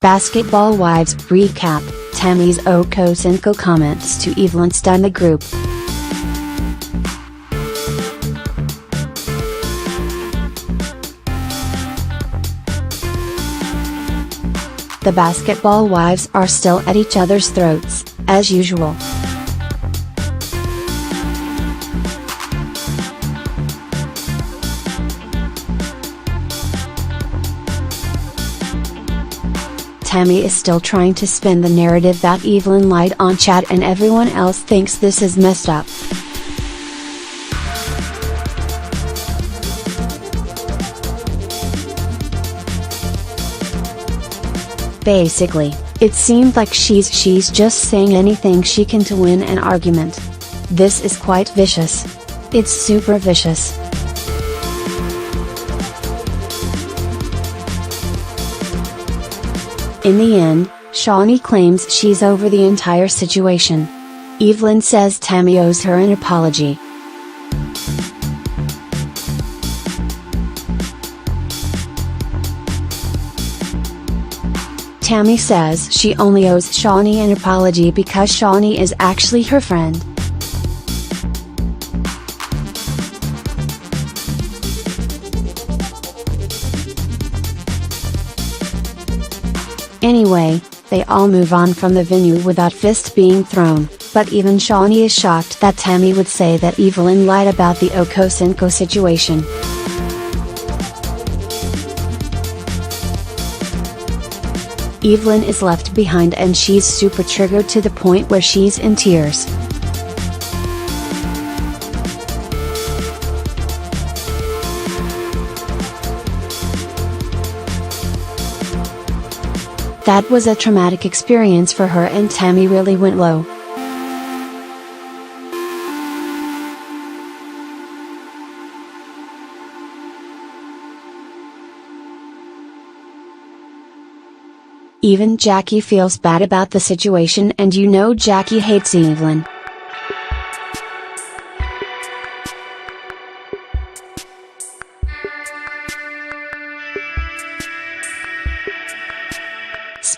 Basketball Wives recap, Tami's Ochocinco comments to Evelyn stun the group. The Basketball Wives are still at each other's throats, as usual. Tami is still trying to spin the narrative that Evelyn lied on chat and everyone else thinks this is messed up. Basically, it seemed like she's just saying anything she can to win an argument. This is quite vicious. It's super vicious. In the end, Shawnee claims she's over the entire situation. Evelyn says Tami owes her an apology. Tami says she only owes Shawnee an apology because Shawnee is actually her friend. Anyway, they all move on from the venue without fists being thrown, but even Shawnee is shocked that Tami would say that Evelyn lied about the Ochocinco situation. Evelyn is left behind and she's super triggered to the point where she's in tears. That was a traumatic experience for her and Tami really went low. Even Jackie feels bad about the situation and you know Jackie hates Evelyn.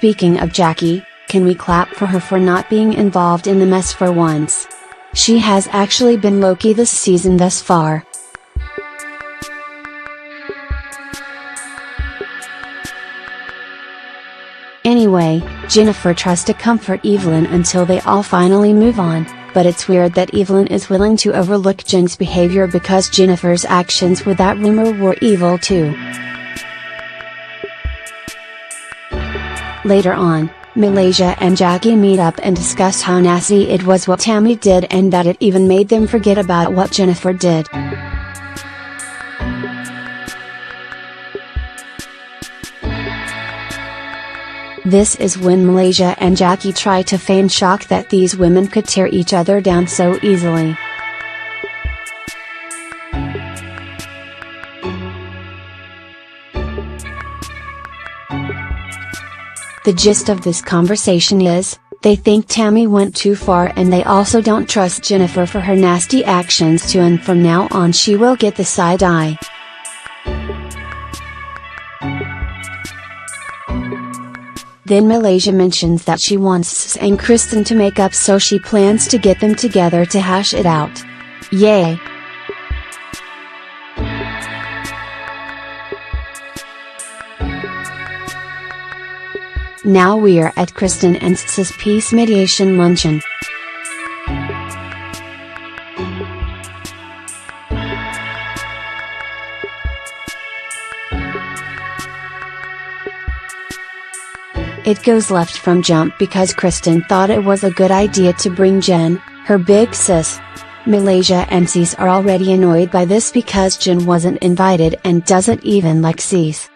Speaking of Jackie, can we clap for her for not being involved in the mess for once? She has actually been low-key this season thus far. Anyway, Jennifer tries to comfort Evelyn until they all finally move on, but it's weird that Evelyn is willing to overlook Jen's behavior because Jennifer's actions with that rumor were evil too. Later on, Malaysia and Jackie meet up and discuss how nasty it was what Tami did and that it even made them forget about what Jennifer did. This is when Malaysia and Jackie try to feign shock that these women could tear each other down so easily. The gist of this conversation is, they think Tami went too far and they also don't trust Jennifer for her nasty actions too, and from now on she will get the side eye. Then Malaysia mentions that she wants Sis and Kristen to make up, so she plans to get them together to hash it out. Yay! Now we're at Kristen and Sis's peace mediation luncheon. It goes left from jump because Kristen thought it was a good idea to bring Jen, her big sis. Malaysia and Sis are already annoyed by this because Jen wasn't invited and doesn't even like Sis.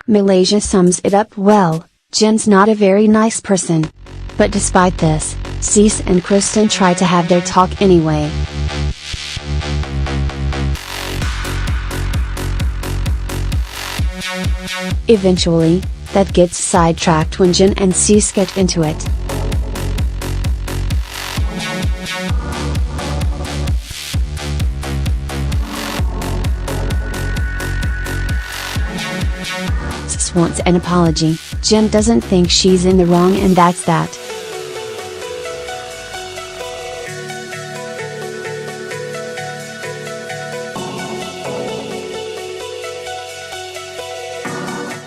Malaysia sums it up well, Jen's not a very nice person. But despite this, Sis and Kristen try to have their talk anyway. Eventually, that gets sidetracked when Jen and Sis get into it. just wants an apology. Jen doesn't think she's in the wrong, and that's that.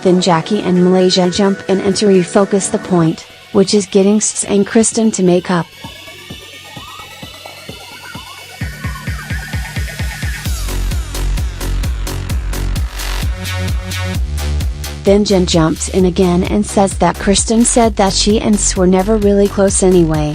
Then Jackie and Malaysia jump in and to refocus the point, which is getting S and Kristen to make up. Then Jen jumps in again and says that Kristen said that she and S were never really close anyway.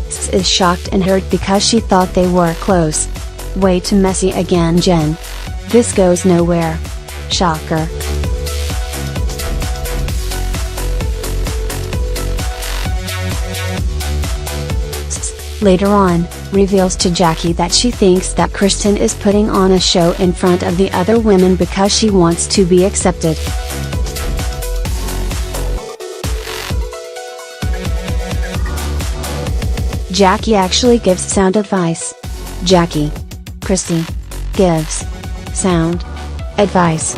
S is shocked and hurt because she thought they were close. Way too messy again, Jen. This goes nowhere. Shocker. Later on, reveals to Jackie that she thinks that Kristen is putting on a show in front of the other women because she wants to be accepted. Jackie actually gives sound advice. Jackie. Christy. Gives. Sound. Advice.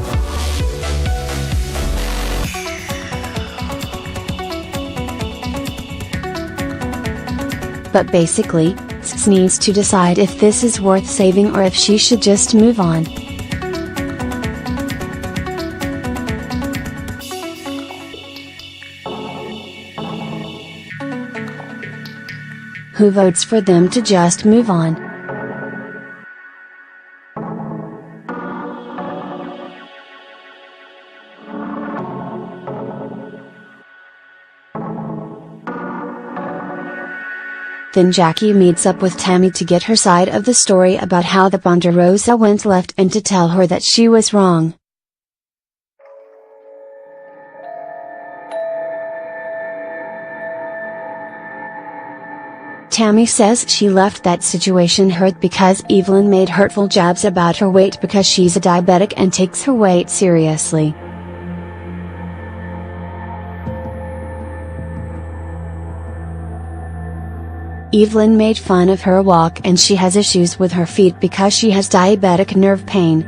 But basically, S needs to decide if this is worth saving or if she should just move on. Who votes for them to just move on? Then Jackie meets up with Tami to get her side of the story about how the Ponderosa went left and to tell her that she was wrong. Tami says she left that situation hurt because Evelyn made hurtful jabs about her weight because she's a diabetic and takes her weight seriously. Evelyn made fun of her walk and she has issues with her feet because she has diabetic nerve pain.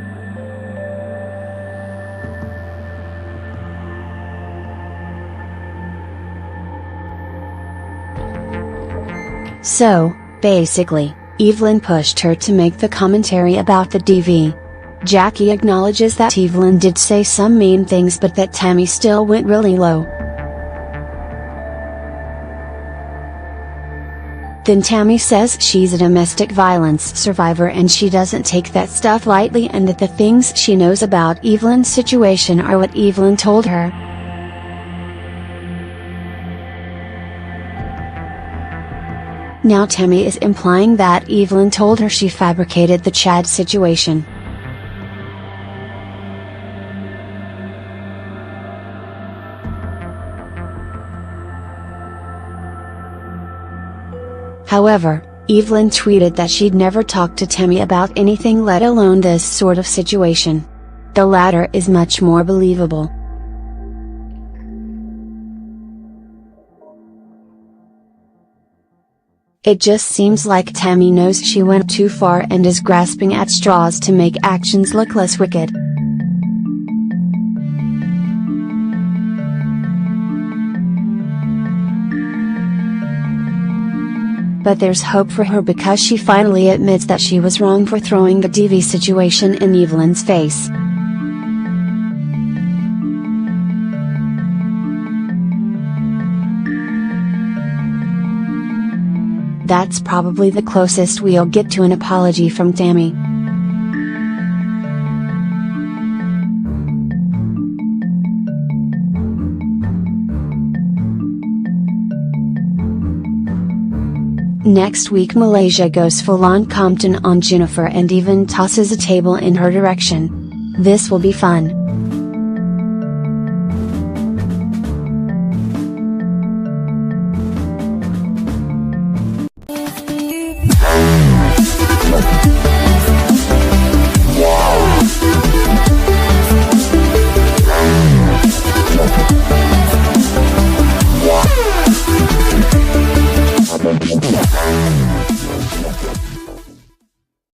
So, basically, Evelyn pushed her to make the commentary about the DV. Jackie acknowledges that Evelyn did say some mean things but that Tami still went really low. Then Tami says she's a domestic violence survivor and she doesn't take that stuff lightly and that the things she knows about Evelyn's situation are what Evelyn told her. Now Tami is implying that Evelyn told her she fabricated the Chad situation. However, Evelyn tweeted that she'd never talked to Tami about anything, let alone this sort of situation. The latter is much more believable. It just seems like Tami knows she went too far and is grasping at straws to make actions look less wicked. But there's hope for her because she finally admits that she was wrong for throwing the DV situation in Evelyn's face. That's probably the closest we'll get to an apology from Tami. Next week Malaysia goes full-on Compton on Jennifer and even tosses a table in her direction. This will be fun. Yeah.